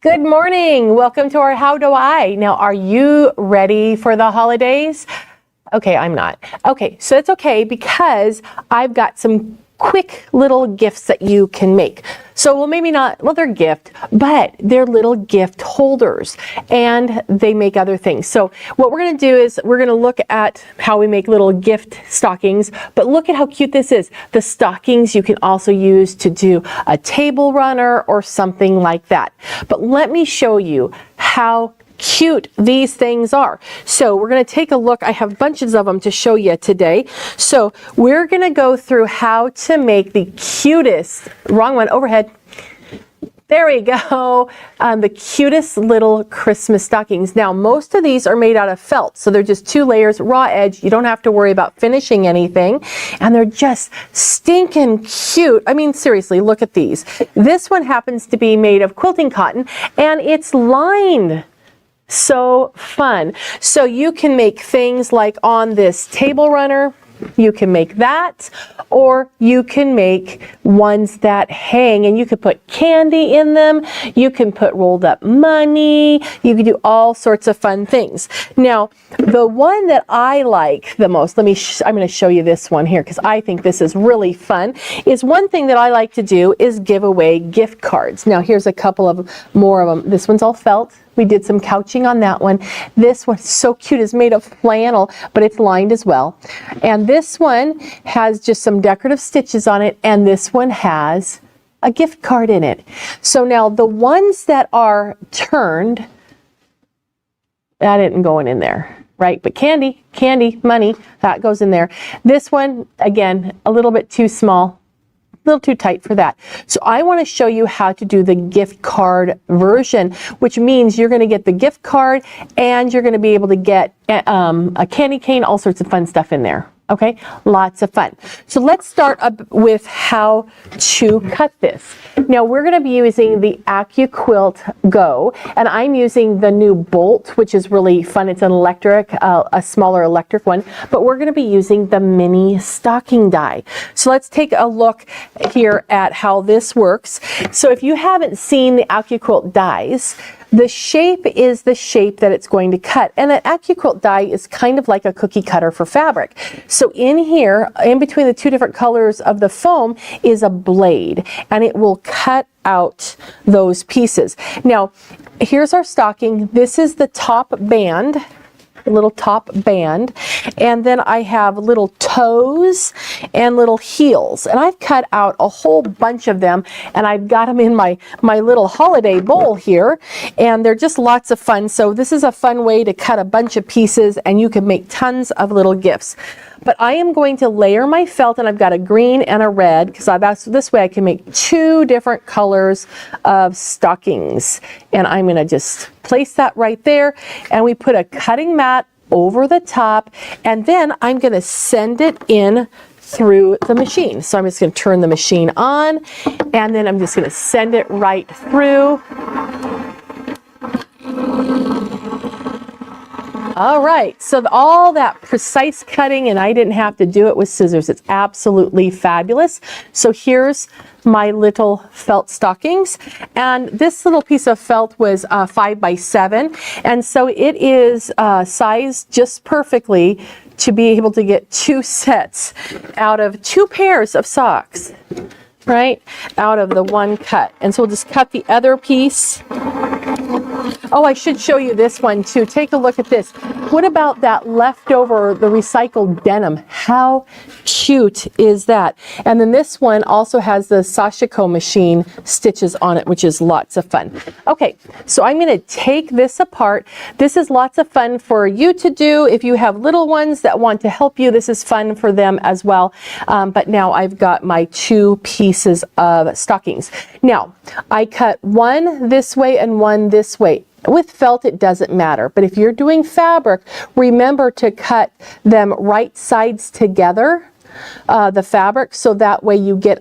Good morning. Welcome to our How Do I. Now, are you ready for the holidays? Okay, I'm not. Okay, so it's okay because I've got some quick little gifts that you can make. So, well, maybe not, well, they're gift, but they're little gift holders and they make other things. So what we're going to do is we're going to look at how we make little gift stockings, but look at how cute this is. The stockings you can also use to do a table runner or something like that. But let me show you how cute these things are. So we're going to take a look. I have bunches of them to show you today. So we're going to go through how to make the cutest, wrong one, overhead. There we go. The cutest little Christmas stockings. Now, most of these are made out of felt, so they're just 2 layers, raw edge. You don't have to worry about finishing anything, and they're just stinking cute. I mean, seriously, look at these. This one happens to be made of quilting cotton, and it's lined. So fun. So you can make things like on this table runner, you can make that, or you can make ones that hang and you could put candy in them. You can put rolled up money. You can do all sorts of fun things. Now, the one that I like the most, I'm going to show you this one here because I think this is really fun, is one thing that I like to do is give away gift cards. Now, here's a couple of more of them. This one's all felt. We did some couching on that one. This one's so cute. It's made of flannel, but it's lined as well. And this one has just some decorative stitches on it, and this one has a gift card in it. So now the ones that are turned, that isn't going in there, right? But candy, money, that goes in there. This one, again, a little bit too small. Little too tight for that. So I want to show you how to do the gift card version, which means you're going to get the gift card and you're going to be able to get a candy cane, all sorts of fun stuff in there. Okay, lots of fun. So let's start up with how to cut this. Now we're going to be using the AccuQuilt GO, and I'm using the new bolt, which is really fun. It's an electric, a smaller electric one, but we're going to be using the mini stocking die. So let's take a look here at how this works. So if you haven't seen the AccuQuilt dies, the shape is the shape that it's going to cut. And an AccuQuilt die is kind of like a cookie cutter for fabric. So in here, in between the 2 different colors of the foam, is a blade, and it will cut out those pieces. Now, here's our stocking. This is the top band. Little top band, and then I have little toes and little heels, and I've cut out a whole bunch of them, and I've got them in my little holiday bowl here, and they're just lots of fun. So this is a fun way to cut a bunch of pieces, and you can make tons of little gifts. But I am going to layer my felt, and I've got a green and a red, because this way I can make 2 different colors of stockings. And I'm going to just place that right there, and we put a cutting mat over the top, and then I'm going to send it in through the machine. So I'm just going to turn the machine on, and then I'm just going to send it right through. All right, so all that precise cutting, and I didn't have to do it with scissors. It's absolutely fabulous. So here's my little felt stockings, and this little piece of felt was 5 by 7, and so it is sized just perfectly to be able to get 2 sets out of 2 pairs of socks, right, out of the one cut. And so we'll just cut the other piece. Oh, I should show you this one too. Take a look at this. What about that leftover, the recycled denim? How cute is that? And then this one also has the Sashiko machine stitches on it, which is lots of fun. Okay, so I'm going to take this apart. This is lots of fun for you to do. If you have little ones that want to help you, this is fun for them as well. But now I've got my 2 pieces of stockings. Now, I cut one this way and one this way. With felt, it doesn't matter, but if you're doing fabric, remember to cut them right sides together, the fabric, so that way you get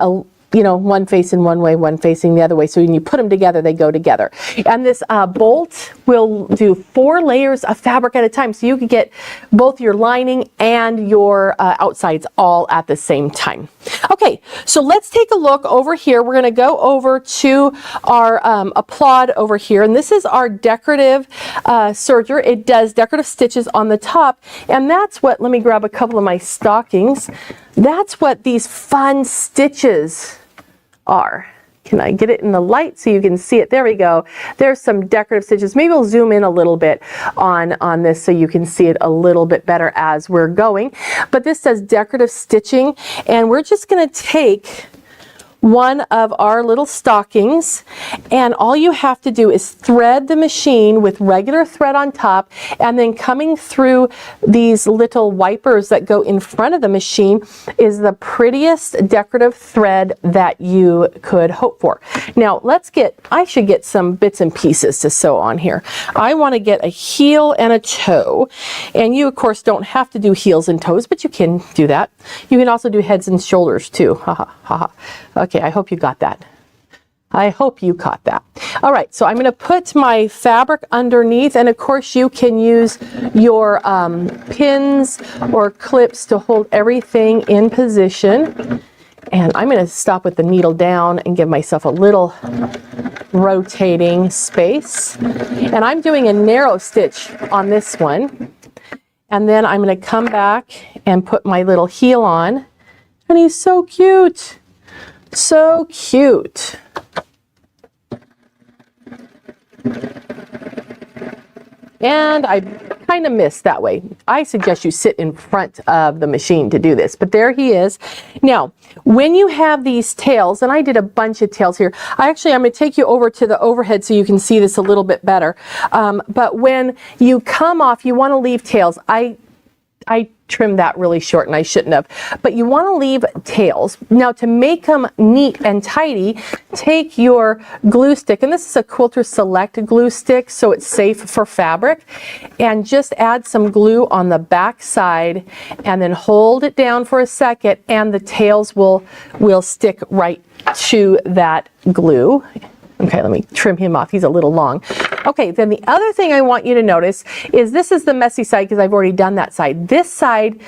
you know, one facing one way, one facing the other way. So when you put them together, they go together. And this bolt will do 4 layers of fabric at a time. So you can get both your lining and your outsides all at the same time. Okay, so let's take a look over here. We're going to go over to our applaud over here. And this is our decorative serger. It does decorative stitches on the top. And that's what, let me grab a couple of my stockings. That's what these fun stitches are. Can I get it in the light so you can see it? There we go. There's some decorative stitches. Maybe we'll zoom in a little bit on this so you can see it a little bit better as we're going. But this says decorative stitching, and we're just going to take one of our little stockings, and all you have to do is thread the machine with regular thread on top, and then coming through these little wipers that go in front of the machine is the prettiest decorative thread that you could hope for. Now I should get some bits and pieces to sew on here. I want to get a heel and a toe, and you of course don't have to do heels and toes, but you can do that. You can also do heads and shoulders too. Haha, haha. Okay, I hope you got that. I hope you caught that. All right, so I'm going to put my fabric underneath, and of course you can use your pins or clips to hold everything in position. And I'm going to stop with the needle down and give myself a little rotating space. And I'm doing a narrow stitch on this one. And then I'm going to come back and put my little heel on. And he's so cute. So cute. And I kind of missed that way. I suggest you sit in front of the machine to do this, but there he is. Now, when you have these tails, and I did a bunch of tails here, I'm going to take you over to the overhead so you can see this a little bit better. But when you come off, you want to leave tails. I trimmed that really short and I shouldn't have, but you want to leave tails. Now to make them neat and tidy, take your glue stick, and this is a Quilter Select glue stick, so it's safe for fabric, and just add some glue on the back side and then hold it down for a second, and the tails will stick right to that glue. Okay, let me trim him off. He's a little long. Okay, then the other thing I want you to notice is this is the messy side because I've already done that side. This side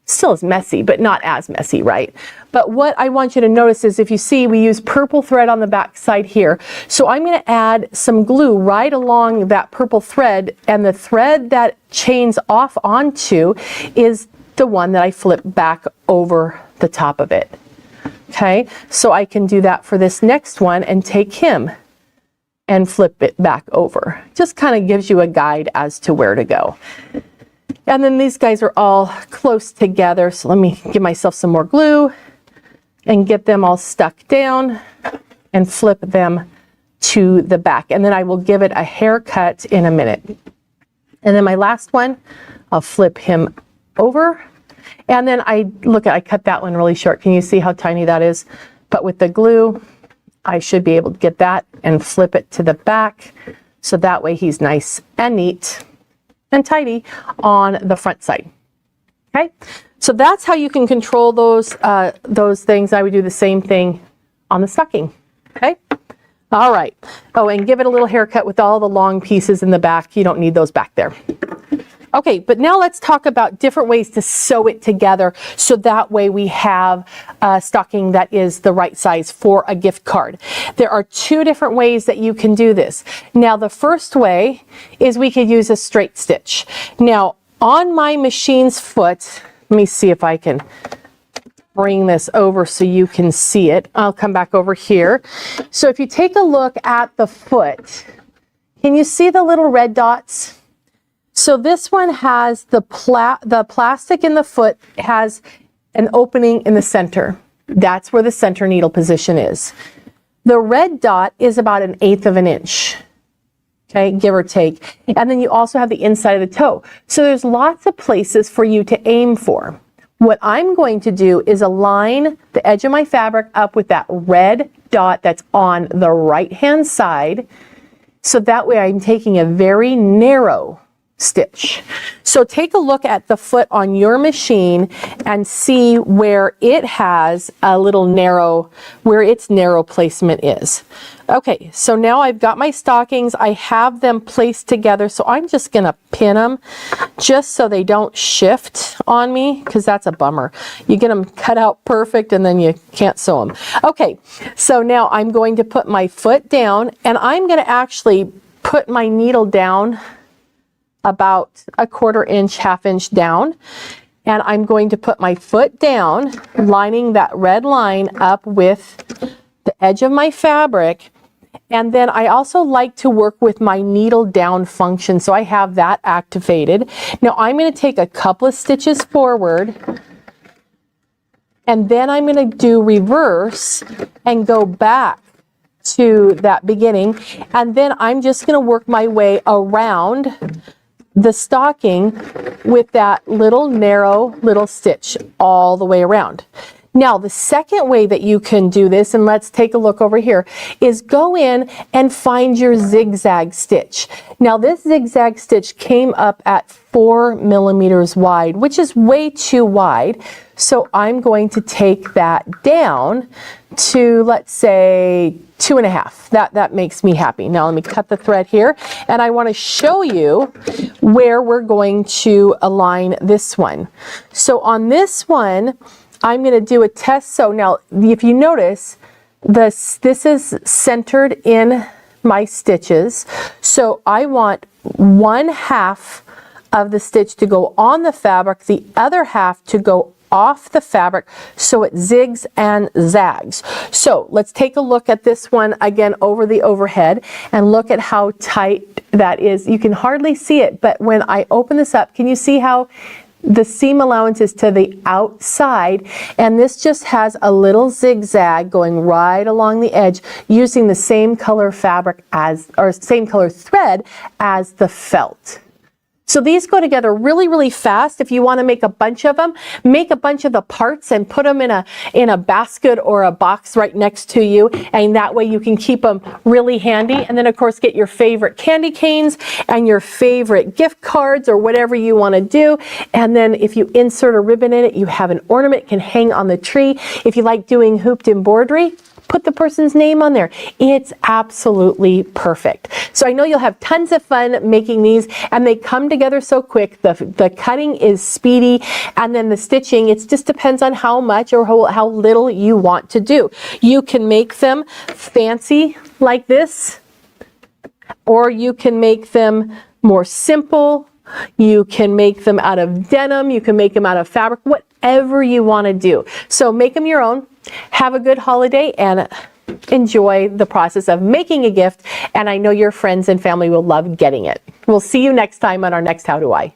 still is messy, but not as messy, right? But what I want you to notice is, if you see, we use purple thread on the back side here. So I'm going to add some glue right along that purple thread, and the thread that chains off onto is the one that I flip back over the top of it. Okay, so I can do that for this next one and take him and flip it back over. Just kind of gives you a guide as to where to go. And then these guys are all close together, so let me give myself some more glue and get them all stuck down and flip them to the back. And then I will give it a haircut in a minute. And then my last one, I'll flip him over. And then I cut that one really short. Can you see how tiny that is? But with the glue, I should be able to get that and flip it to the back. So that way he's nice and neat and tidy on the front side. Okay, so that's how you can control those things. I would do the same thing on the stocking. Okay, all right. Oh, and give it a little haircut with all the long pieces in the back. You don't need those back there. Okay, but now let's talk about different ways to sew it together so that way we have a stocking that is the right size for a gift card. There are 2 different ways that you can do this. Now the first way is we could use a straight stitch. Now on my machine's foot, let me see if I can bring this over so you can see it. I'll come back over here. So if you take a look at the foot, can you see the little red dots? So this one has the plastic in the foot has an opening in the center. That's where the center needle position is. The red dot is about 1/8 of an inch, okay, give or take. And then you also have the inside of the toe. So there's lots of places for you to aim for. What I'm going to do is align the edge of my fabric up with that red dot that's on the right-hand side. So that way I'm taking a very narrow stitch. So take a look at the foot on your machine and see where it has a little narrow, where its narrow placement is. Okay, so now I've got my stockings. I have them placed together, so I'm just gonna pin them just so they don't shift on me, because that's a bummer. You get them cut out perfect and then you can't sew them. Okay, so now I'm going to put my foot down, and I'm gonna actually put my needle down about a 1/4 inch, 1/2 inch down. And I'm going to put my foot down, lining that red line up with the edge of my fabric. And then I also like to work with my needle down function, so I have that activated. Now I'm going to take a couple of stitches forward, and then I'm going to do reverse and go back to that beginning. And then I'm just going to work my way around the stocking with that little narrow little stitch all the way around. Now the second way that you can do this, and let's take a look over here, is go in and find your zigzag stitch. Now this zigzag stitch came up at 4 millimeters wide, which is way too wide. So I'm going to take that down to, let's say, 2.5. That makes me happy. Now let me cut the thread here, and I want to show you where we're going to align this one. So on this one, I'm going to do a test sew. Now, if you notice, this is centered in my stitches. So I want 1/2 of the stitch to go on the fabric, the other half to go off the fabric, so it zigs and zags. So let's take a look at this one again over the overhead and look at how tight that is. You can hardly see it, but when I open this up, can you see how the seam allowance is to the outside? And this just has a little zigzag going right along the edge using the same color fabric as, or same color thread as the felt. So these go together really, really fast. If you want to make a bunch of them, make a bunch of the parts and put them in a basket or a box right next to you, and that way you can keep them really handy. And then of course get your favorite candy canes and your favorite gift cards or whatever you want to do. And then if you insert a ribbon in it, you have an ornament, can hang on the tree. If you like doing hooped embroidery, put the person's name on there. It's absolutely perfect. So I know you'll have tons of fun making these, and they come together so quick. The cutting is speedy, and then the stitching, it just depends on how much or how little you want to do. You can make them fancy like this, or you can make them more simple. You can make them out of denim, you can make them out of fabric, whatever you want to do. So make them your own. Have a good holiday and enjoy the process of making a gift. And I know your friends and family will love getting it. We'll see you next time on our next How Do I.